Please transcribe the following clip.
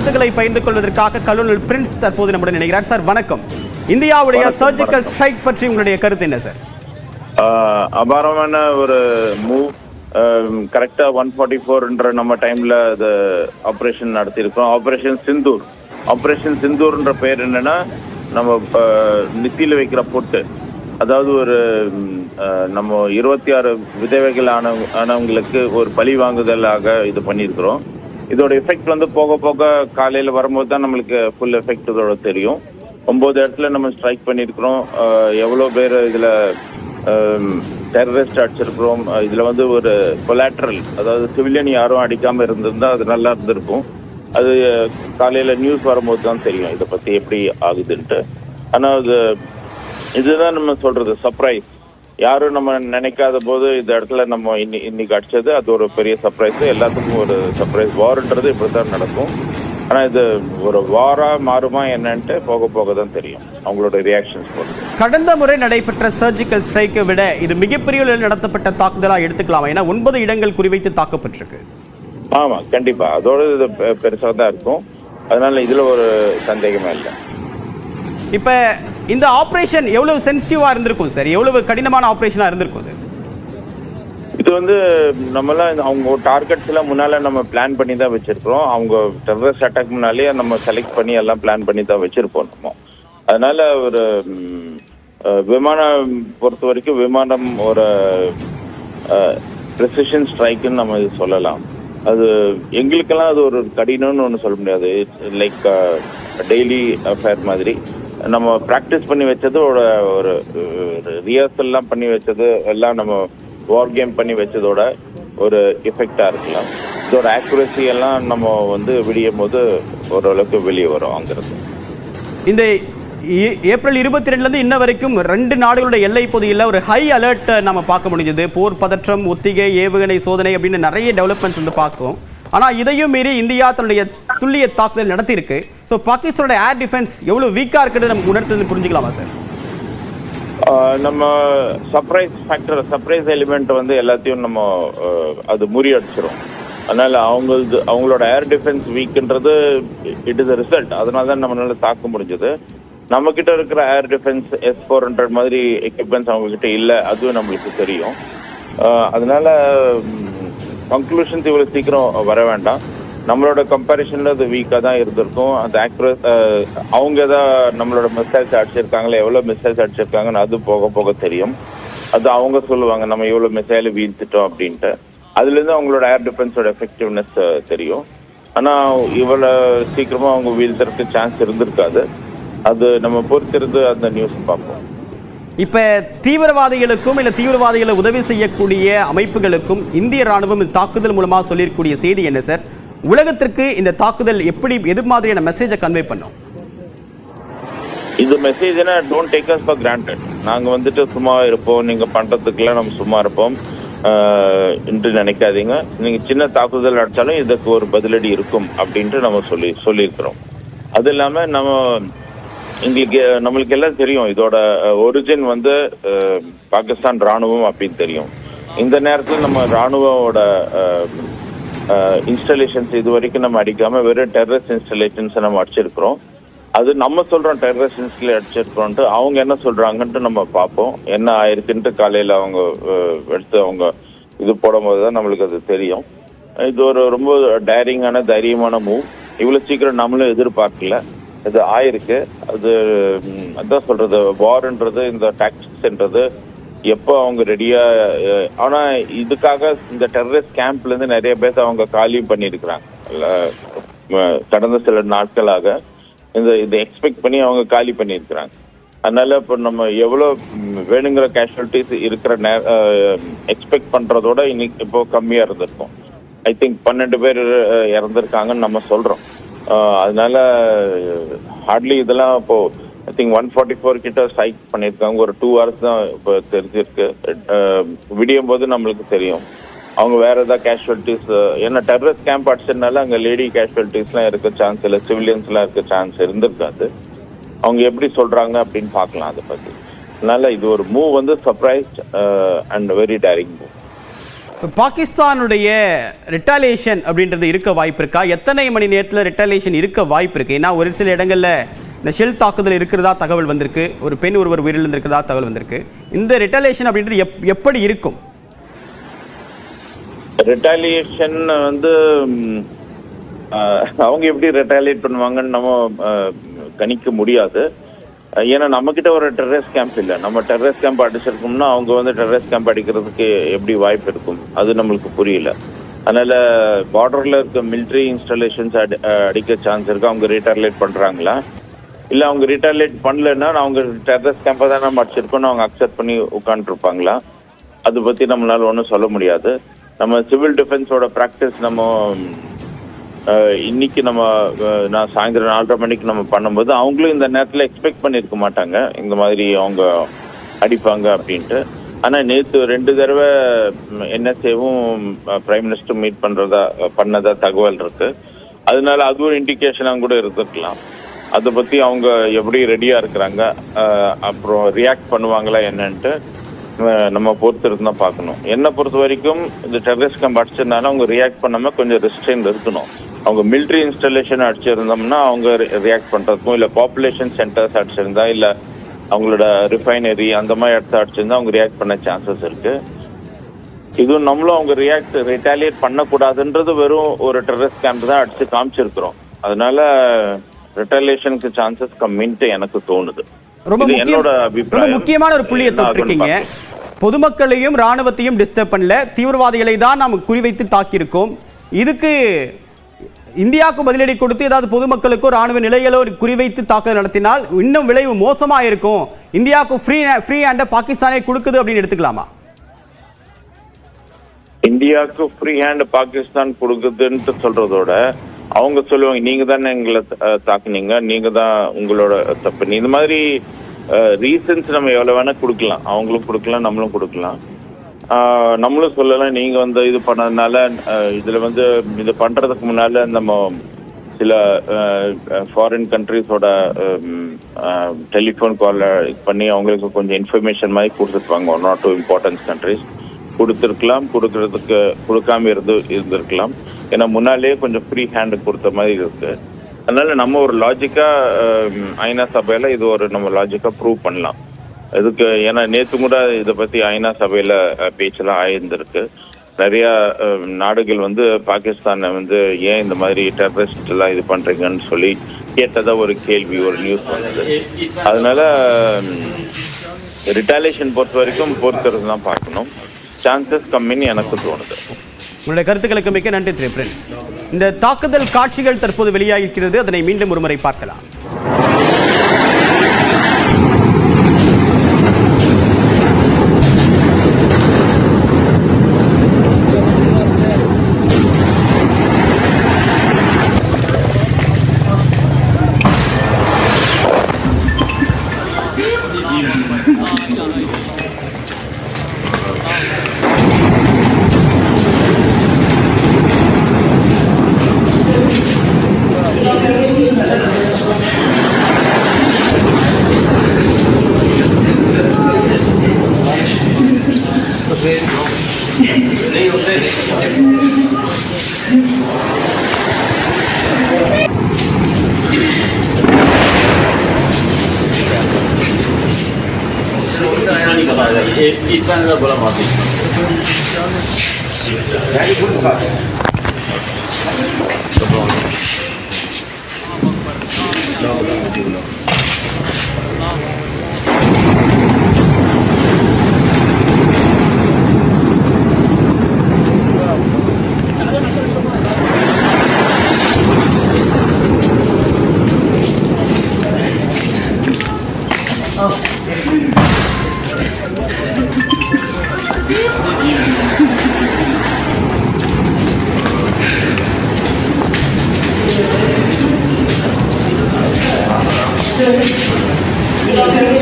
கருத்துக்களை பகிர்ந்து கொள்வதற்காக கலோனல் பிரின்ஸ் தற்போது நம்முடன் இணைகிறார். சார் வணக்கம். இந்தியாவுடைய சர்ஜிக்கல் ஸ்ட்ரைக் பற்றி உங்களுடைய கருத்து என்ன சார்? அபாரமான ஒரு மூவ். கரெக்டா 144 நம்ம டைம்ல அது ஆபரேஷன் நடத்தியிருக்கோம். ஆபரேஷன் சிந்தூர்ன்ற பேர் என்னன்னா, நம்ம நெத்தியில வைக்கிற பொட்டு, அதாவது ஒரு நம்ம 26 விதவைகள் ஆனவங்களுக்கு ஒரு பழி வாங்குதலாக இது பண்ணியிருக்கிறோம். இதோட எஃபெக்ட் வந்து போக போக காலையில வரும்போது தான் நம்மளுக்கு ஃபுல் எஃபெக்ட் இதோட தெரியும். 9 இடத்துல நம்ம ஸ்ட்ரைக் பண்ணியிருக்கிறோம். எவ்வளோ பேர் இதுல டெரரிஸ்ட் அடிச்சிருக்கிறோம். இதுல வந்து ஒரு கொலாட்ரல், அதாவது சிவிலியன் யாரும் அடிக்காம இருந்திருந்தா அது நல்லா இருந்திருக்கும். அது காலையில நியூஸ் வரும்போது தான் தெரியும் இதை பத்தி எப்படி ஆகுதுன்ட்டு. ஆனா இதுதான் நம்ம சொல்றது சர்ப்ரைஸ். யாரும் நம்ம நினைக்காத போது இந்த இடத்துல நம்ம இன்னைக்கு அடிச்சது அது ஒரு பெரிய சர்ப்ரைஸ். எல்லாத்துக்கும் ஒரு சர்ப்ரைஸ். வார்ன்றது இப்படித்தான் நடக்கும். ஆனா இது ஒரு வாரா மாறுமா என்னன்ட்டு போக போக தான் தெரியும் அவங்களோட ரியாக்ஷன்ஸ் பொறுத்து. கடந்த முறை நடைபெற்ற சர்ஜிக்கல் ஸ்ட்ரைக்கை விட இது மிகப்பெரிய நடத்தப்பட்ட தாக்குதலா எடுத்துக்கலாம். ஏன்னா 9 இடங்கள் குறிவைத்து தாக்கப்பட்டிருக்கு. ஆமா, கண்டிப்பா அதோட இது பெருசா தான் இருக்கும். அதனால இதுல ஒரு சந்தேகமே இல்லை. இப்ப இந்த ஆபரேஷன் எவ்வளவு சென்சிட்டிவா இருந்திருக்கும் சார்? எவ்வளவு கடினமான ஆபரேஷனா இருந்திருக்கும்? இது வந்து நம்மளாம் அவங்க டார்கெட்ஸ் எல்லாம் முன்னால நம்ம பிளான் பண்ணி தான் வச்சிருக்கிறோம். அவங்க டெரரிஸ்ட் அட்டாக் முன்னாலே நம்ம செலக்ட் பண்ணி எல்லாம் பிளான் பண்ணி தான் வச்சிருப்போம் நம்ம. அதனால ஒரு விமானம் பொறுத்த வரைக்கும் விமானம் ஒரு ப்ரெசிஷன் ஸ்ட்ரைக்குன்னு நம்ம இது சொல்லலாம். அது எங்களுக்கெல்லாம் அது ஒரு கடினம்னு ஒன்று சொல்ல முடியாது. லைக் டெய்லி அஃபேர் மாதிரி நம்ம ப்ராக்டிஸ் பண்ணி வச்சது ஒரு ரிஹர்சல்லாம் பண்ணி வச்சது எல்லாம் நம்ம வார் கேம் பண்ணி வச்சதோட ஒரு எஃபெக்டா இருக்கலாம். இதோட ஆக்குரசி எல்லாம் நம்ம வந்து விடியும் போது ஓரளவுக்கு வெளியே வரும் அங்கிருந்து. இந்த ஏப்ரல் 22 இன்ன வரைக்கும் 2 நாடுகளுடைய எல்லை பகுதியில் ஒரு ஹை அலர்ட் நம்ம பார்க்க முடிஞ்சது. போர் பதற்றம், ஒத்திகை, ஏவுகணை சோதனை அப்படின்னு நிறைய டெவலப்மெண்ட்ஸ் வந்து பார்க்கும். ஆனா இதையும் மீறி இந்தியா தன்னுடைய துல்லிய தாக்குதல் நடத்தியிருக்கு. ஸோ பாகிஸ்தானோட ஏர் டிஃபென்ஸ் எவ்வளவு வீக்கா இருக்கிறது நமக்கு உணர்த்து புரிஞ்சுக்கலாமா சார்? நம்ம சர்ப்ரைஸ் எலிமெண்ட் வந்து எல்லாத்தையும் நம்ம அது முறியடிச்சிரும். அதனால அவங்களோட ஏர் டிஃபென்ஸ் வீக்ன்றது இட் இஸ் ரிசல்ட். அதனால தான் நம்மளால தாக்க முடிஞ்சது. நம்ம கிட்ட இருக்கிற ஏர் டிஃபென்ஸ் S-400 மாதிரி எக்யூப்மெண்ட்ஸ் அவங்க கிட்ட இல்லை, அதுவும் நம்மளுக்கு தெரியும். அதனால கன்க்ளூஷன்ஸ் இவ்வளவு சீக்கிரம் வர வேண்டாம். நம்மளோட கம்பேரிஷன்ல அது வீக்கா தான் இருந்திருக்கும். அந்த அவங்க ஏதாவது நம்மளோட மிசைல்ஸ் அடிச்சிருக்காங்களே, எவ்வளவு மிசைல்ஸ் அடிச்சிருக்காங்கன்னு அது போக போக தெரியும். அது அவங்க சொல்லுவாங்க நம்ம இவ்வளவு மிசைல் வீழ்த்திட்டோம் அப்படின்ட்டு. அதுல இருந்து அவங்களோட ஏர் டிஃபென்ஸோட எஃபெக்டிவ்னஸ் தெரியும். ஆனா இவ்வளவு சீக்கிரமா அவங்க வீழ்த்துறதுக்கு சான்ஸ் இருந்திருக்காது. அது நம்ம பொறுத்திருந்து அந்த நியூஸ் பார்ப்போம். இப்ப தீவிரவாதிகளுக்கும் இல்ல தீவிரவாதிகளை உதவி செய்யக்கூடிய அமைப்புகளுக்கும் இந்திய ராணுவம் இந்த தாக்குதல் மூலமா சொல்லிருக்கக்கூடிய செய்தி என்ன சார்? உலகத்திற்கு இந்த தாக்குதல் எப்படி எது மாதிரியான மெசேஜை கன்வே பண்ணோம்? இந்த மெசேஜ் என்ன, don't take us for granted. நாங்க வந்துட்டு சும்மா இருப்போம், நீங்க பண்றதுக்குலாம் நம்ம சும்மா இருப்போம் என்று நினைக்காதீங்க. நீங்க சின்ன தாக்குதல் அடிச்சாலும் இதுக்கு ஒரு பதிலடி இருக்கும் அப்படின்ட்டு நம்ம சொல்லியிருக்கிறோம். அது இல்லாம நம்மளுக்கு எல்லாம் தெரியும் இதோட ஒரிஜின் வந்து பாகிஸ்தான் ராணுவம் அப்படின்னு தெரியும். இந்த நேரத்தில் நம்ம ராணுவோட இன்ஸ்டாலேஷன்ஸ் இது வரைக்கும் நம்ம அடிக்காம வெறும் டெரரிஸ்ட் இன்ஸ்டாலேஷன்ஸ் நம்ம அடிச்சிருக்கிறோம். அது நம்ம சொல்றோம் டெரரிஸ்ட் இன்ஸ்டாலே அடிச்சிருக்கிறோம்ட்டு. அவங்க என்ன சொல்றாங்கன்ட்டு நம்ம பார்ப்போம். என்ன ஆயிருக்குன்ட்டு காலையில அவங்க எடுத்து அவங்க இது போடும் போதுதான் நம்மளுக்கு அது தெரியும். இது ஒரு ரொம்ப டேரிங்கான தைரியமான மூவ். இவ்வளவு சீக்கிரம் நம்மளும் எதிர்பார்க்கல. இது ஆயிருக்கு. அதான் சொல்றது, வார்ன்றது இந்த டாக்டிக்ஸ்ன்றது எப்போ அவங்க ரெடியா. ஆனா இதுக்காக இந்த டெரரிஸ்ட் கேம்ப்ல இருந்து நிறைய பேர் அவங்க காலி பண்ணிருக்கிறாங்க. கடந்த சில நாட்களாக இதை எக்ஸ்பெக்ட் பண்ணி அவங்க காலி பண்ணிருக்கிறாங்க. அதனால இப்போ நம்ம எவ்வளவு வேணுங்கிற கேஷுவலிட்டிஸ் இருக்கிற எக்ஸ்பெக்ட் பண்றதோட இன்னைக்கு இப்போ கம்மியா இருந்திருக்கும். ஐ திங்க் 12 பேர் இறந்திருக்காங்கன்னு நம்ம சொல்றோம். அதனால ஹார்ட்லி இதெல்லாம் இப்போ ஐ திங்க் 144 கிட்ட ஸ்ட்ரைக் பண்ணியிருக்காங்க. ஒரு 2 hours தான் இப்போ தெரிஞ்சிருக்கு. விடியும் போது நம்மளுக்கு தெரியும் அவங்க வேற ஏதாவது கேஷுவலிட்டிஸ். ஏன்னா டெரரிஸ்ட் கேம்ப் அடிச்சதுனால அங்கே லேடி கேஷுவலிட்டிஸ்லாம் இருக்க சான்ஸ் இல்லை, சிவிலியன்ஸ்லாம் இருக்க சான்ஸ் இருந்திருக்காது. அவங்க எப்படி சொல்றாங்க அப்படின்னு பார்க்கலாம் அதை பத்தி. அதனால இது ஒரு மூவ் வந்து surprised and very daring move. பாகிஸ்தானுடைய ரிட்டாலியேஷன் அப்படின்றது இருக்க வாய்ப்பு இருக்கா? எத்தனை மணி நேரத்தில் ரிட்டாலியேஷன் இருக்க வாய்ப்பு இருக்கு? ஏன்னா ஒரு சில இடங்கள்ல இந்த ஷெல் தாக்குதல் இருக்கிறதா தகவல் வந்திருக்கு, ஒரு பெண் ஒருவர் உயிரிழந்திருக்கிறதா தகவல் வந்திருக்கு. இந்த ரிட்டாலியேஷன் அப்படின்றது எப்படி இருக்கும்? ரிட்டாலியேஷன் வந்து அவங்க எப்படி ரிட்டாலியேட் பண்ணுவாங்கன்னு நம்ம கணிக்க முடியாது. ஏன்னா நம்ம கிட்ட ஒரு டெரரிஸ்ட் கேம்ப் இல்லை. நம்ம டெரரிஸ்ட் கேம்ப் அடிச்சிருக்கோம்னா அவங்க வந்து டெரரிஸ்ட் கேம்ப் அடிக்கிறதுக்கு எப்படி வாய்ப்பு இருக்கும் அது நம்மளுக்கு புரியல. அதனால பார்டர்ல இருக்க மிலிட்ரி இன்ஸ்டாலேஷன்ஸ் அடிக்க சான்ஸ் இருக்கு. அவங்க ரீட்டாலியேட் பண்றாங்களா இல்ல அவங்க ரீட்டாலியேட் பண்ணலன்னா அவங்க டெரரிஸ்ட் கேம்பை தான் நம்ம அடிச்சிருக்கோம்னு அவங்க அக்செப்ட் பண்ணி உட்காந்துருப்பாங்களா? அதை பத்தி நம்மளால ஒன்றும் சொல்ல முடியாது. நம்ம சிவில் டிஃபென்ஸோட ப்ராக்டிஸ் நம்ம இன்னைக்கு நான் சாயந்தரம் 4:30 மணிக்கு நம்ம பண்ணும்போது அவங்களும் இந்த நேரத்தில் எக்ஸ்பெக்ட் பண்ணியிருக்க மாட்டாங்க இந்த மாதிரி அவங்க அடிப்பாங்க அப்படின்ட்டு. ஆனால் நேற்று 2 தடவை NSAவும் பிரைம் மினிஸ்டர் மீட் பண்ணதா தகவல் இருக்கு. அதனால அது ஒரு இண்டிகேஷனாக கூட இருந்திருக்கலாம். அதை பற்றி அவங்க எப்படி ரெடியாக இருக்கிறாங்க, அப்புறம் ரியாக்ட் பண்ணுவாங்களா என்னன்ட்டு நம்ம பொறுத்திருந்து தான் பார்க்கணும். என்னை பொறுத்த வரைக்கும் இந்த டெரரிஸ்ட் கேம்ப் அடிச்சிருந்தாலும் அவங்க ரியாக்ட் பண்ணாம கொஞ்சம் ரெஸ்ட்ரெயின் இருக்கணும். அவங்க மிலிட்ரி இன்ஸ்டாலேஷன் அடிச்சிருந்தோம்னா அவங்க ரியாக்ட் பண்றதுக்கும், இல்ல பாப்புலேஷன் சென்டர்ஸ் அடிச்சிருந்தா, இல்ல அவங்களோட ரிஃபைனரி அந்த மாதிரி இடத்த அடிச்சிருந்தா அவங்க ரியாக்ட் பண்ண சான்சஸ் இருக்கு. இதுவும் நம்மளும் அவங்க ரிட்டாலியேட் பண்ணக்கூடாதுன்றது வெறும் ஒரு டெரரிஸ்ட் கேம்ப் தான் அடிச்சு காமிச்சிருக்கிறோம். அதனால ரிட்டாலியேஷனுக்கு சான்சஸ் கம்மின்ட்டு எனக்கு தோணுது. என்னோட அபிப்பிராயம். முக்கியமான ஒரு புள்ளியை தொட்டிருக்கீங்க. பொதுமக்களையும் ராணுவத்தையும் டிஸ்டர்ப் பண்ணல, தீவிரவாதிகளை தான் நாம் குறிவைத்து தாக்கியிருக்கோம். இதுக்கு இந்தியாவுக்கு பதிலடி கொடுத்து ஏதாவது பொதுமக்களுக்கோ ராணுவ நிலைகளோ குறிவைத்து தாக்குதல் நடத்தினால் இன்னும் விளைவு மோசமா இருக்கும். இந்தியாவுக்கு ஃப்ரீ ஹேண்ட பாகிஸ்தானே கொடுக்குது அப்படின்னு எடுத்துக்கலாமா? இந்தியாவுக்கு ஃப்ரீ ஹேண்ட் பாகிஸ்தான் கொடுக்குதுன்னு சொல்றதோட அவங்க சொல்லுவாங்க நீங்க தானே எங்களை தாக்குனீங்க, நீங்க தான் உங்களோட தப்பு. இந்த மாதிரி ரீசன்ஸ் நம்ம எவ்வளவு வேணா கொடுக்கலாம். அவங்களும் கொடுக்கலாம், நம்மளும் கொடுக்கலாம். நம்மளும் சொல்லலாம் நீங்க வந்து இது பண்ணதுனால இதுல வந்து இது பண்றதுக்கு முன்னால நம்ம சில ஃபாரின் கண்ட்ரிஸோட டெலிஃபோன் கால் பண்ணி அவங்களுக்கு கொஞ்சம் இன்ஃபர்மேஷன் மாதிரி கொடுத்துருப்பாங்க. 1 or 2 இம்பார்ட்டன்ஸ் கண்ட்ரிஸ் கொடுத்துருக்கலாம், கொடுக்காம இருந்திருக்கலாம். ஏன்னா முன்னாலேயே கொஞ்சம் ஃப்ரீ ஹேண்டு கொடுத்த மாதிரி இருக்கு. அதனால நம்ம ஒரு லாஜிக்கா ஐநா சபையில இது ஒரு நம்ம லாஜிக்கா ப்ரூவ் பண்ணலாம் இதுக்கு. ஏன்னா நேற்று கூட இதை பத்தி ஐநா சபையில பேச்செல்லாம் ஆயிருந்திருக்கு. நிறைய நாடுகள் வந்து பாகிஸ்தானை வந்து ஏன் இந்த மாதிரி டெரரிஸ்ட் எல்லாம் இது பண்றீங்கன்னு சொல்லி கேட்டதா ஒரு கேள்வி, ஒரு நியூஸ் வந்தது. அதனால ரிட்டாலியேஷன் பொறுத்த வரைக்கும் பொறுக்கிறது தான் பார்க்கணும். சான்சஸ் கம்மின்னு எனக்கு தோணுது. உங்களுடைய கருத்துக்களுக்கு மிக்க நன்றி திரு பிரின்ஸ். இந்த தாக்குதல் காட்சிகள் தற்போது வெளியாகிறது, அதனை மீண்டும் ஒருமுறை பார்க்கலாம். इस तरह बोला माफी Gracias.